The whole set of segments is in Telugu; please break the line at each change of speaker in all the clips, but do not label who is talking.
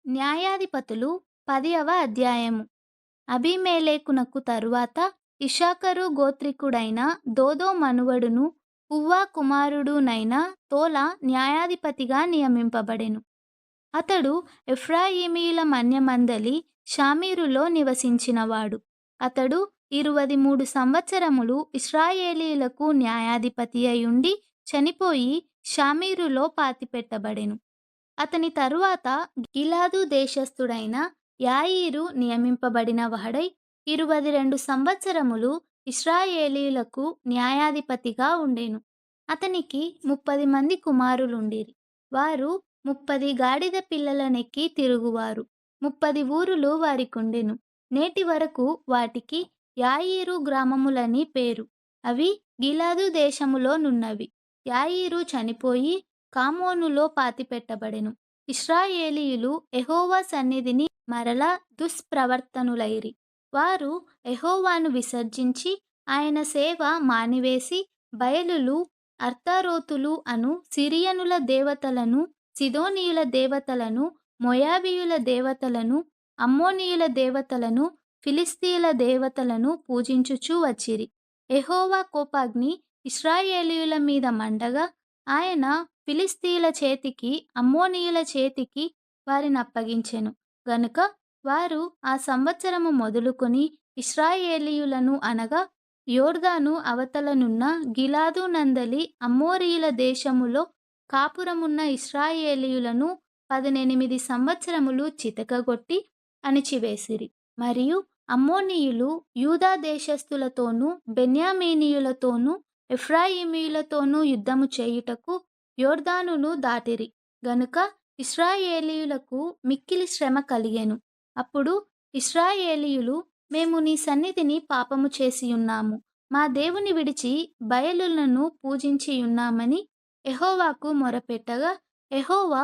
న్యాయాధిపతులు 10వ అధ్యాయము. అబీమెలెకునకు తరువాత ఇశ్శాఖారు గోత్రీకుడైన దోదో మనువడును పువ్వా కుమారుడునైన తోలా న్యాయాధిపతిగా నియమింపబడెను. అతడు ఎఫ్రాయిమీయుల మన్యమందలి షామీరులో నివసించినవాడు. అతడు 23 సంవత్సరములు ఇశ్రాయేలీయులకు న్యాయాధిపతి అయ్యుండి చనిపోయి షామీరులో పాతిపెట్టబడెను. అతని తరువాత గిలాదు దేశస్థుడైన యాయీరు నియమింపబడిన వాడై 22 సంవత్సరములు ఇశ్రాయేలీయులకు న్యాయాధిపతిగా ఉండెను. అతనికి 30 మంది కుమారులుండిరి. వారు 30 గాడిద పిల్లలనెక్కి తిరుగువారు. 30 ఊరులు వారికుండెను. నేటి వరకు వాటికి యాయీరు గ్రామములని పేరు. అవి గిలాదు దేశములో నున్నవి. యాయీరు చనిపోయి కామోనులో పాతిపెట్టబడెను. ఇశ్రాయేలీయులు యెహోవా సన్నిధిని మరల దుష్ప్రవర్తనులైరి. వారు యెహోవాను విసర్జించి ఆయన సేవ మానివేసి బయలులు, అర్తారోతులు అను సిరియనుల దేవతలను, సీదోనీయుల దేవతలను, మోయాబీయుల దేవతలను, అమ్మోనీయుల దేవతలను, ఫిలిష్తీయుల దేవతలను పూజించుచూ వచ్చిరి. యెహోవా కోపాగ్ని ఇశ్రాయేలీయుల మీద మండగా ఆయన ఫిలిష్తీయుల చేతికి, అమ్మోనీయుల చేతికి వారినప్పగించెను. గనుక వారు ఆ సంవత్సరము మొదలుకొని ఇశ్రాయేలీయులను అనగా యొర్దాను అవతలనున్న గిలాదు నందలి అమోరీయుల దేశములో కాపురమున్న ఇశ్రాయేలీయులను 18 సంవత్సరములు చితకగొట్టి అణిచివేసిరి. మరియు అమ్మోనీయులు యూదా దేశస్థులతోనూ బెన్యామీనీయులతోనూ ఎఫ్రాయిమీయులతోనూ యుద్ధము చేయుటకు యొర్దానును దాటిరి. గనుక ఇశ్రాయేలీయులకు మిక్కిలి శ్రమ కలిగెను. అప్పుడు ఇశ్రాయేలీయులు, మేము నీ సన్నిధిని పాపము చేసియున్నాము, మా దేవుని విడిచి బయలులను పూజించియున్నామని యెహోవాకు మొరపెట్టగా, యెహోవా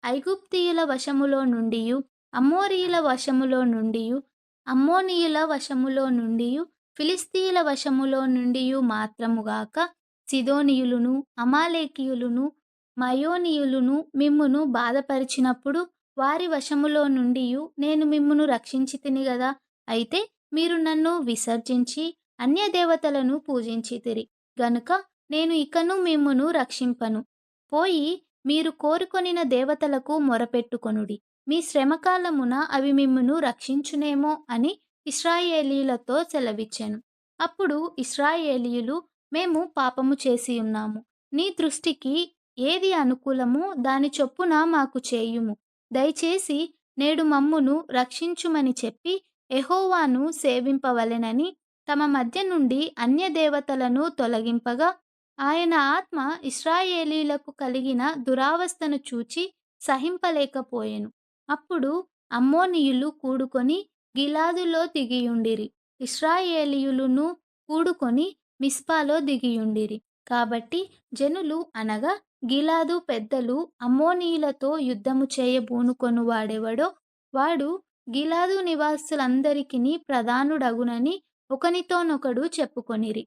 ఐగుప్తీయుల వశములో నుండియు, అమోరీయుల వశములో నుండియు, అమ్మోనీయుల వశములో నుండియు, ఫిలిష్తీయుల వశములో నుండియు మాత్రముగాక సీదోనీయులును, అమాలేకీయులును, మయోనీయులును మిమ్మును బాధపరిచినప్పుడు వారి వశములో నుండియు నేను మిమ్మును రక్షించితిని గదా. అయితే మీరు నన్ను విసర్జించి అన్యదేవతలను పూజించితిరి. గనుక నేను ఇకను మిమ్మును రక్షింపను. పోయి మీరు కోరుకొనిన దేవతలకు మొరపెట్టుకొనుడి. మీ శ్రమకాలమున అవి మిమ్మును రక్షించునేమో అని ఇశ్రాయేలీయులతో సెలవిచ్చెను. అప్పుడు ఇశ్రాయేలీయులు, మేము పాపము చేసియున్నాము. నీ దృష్టికి ఏది అనుకూలమో దాని చొప్పున మాకు చేయుము. దయచేసి నేడు మమ్మును రక్షించుమని చెప్పి యెహోవాను సేవింపవలెనని తమ మధ్య నుండి అన్యదేవతలను తొలగింపగా, ఆయన ఆత్మ ఇశ్రాయేలీయులకు కలిగిన దురావస్థను చూచి సహింపలేకపోయెను. అప్పుడు అమ్మోనీయులు కూడుకొని గిలాదులో దిగియుండిరి. ఇశ్రాయేలీయులును కూడుకొని మిస్పాలో దిగియుండిరి. కాబట్టి జనులు అనగా గిలాదు పెద్దలు అమ్మోనీయులతో యుద్ధము చేయబూనుకొను వాడెవడో వాడు గిలాదు నివాసులందరికిని ప్రధానుడగునని ఒకనితోనొకడు చెప్పుకొనిరి.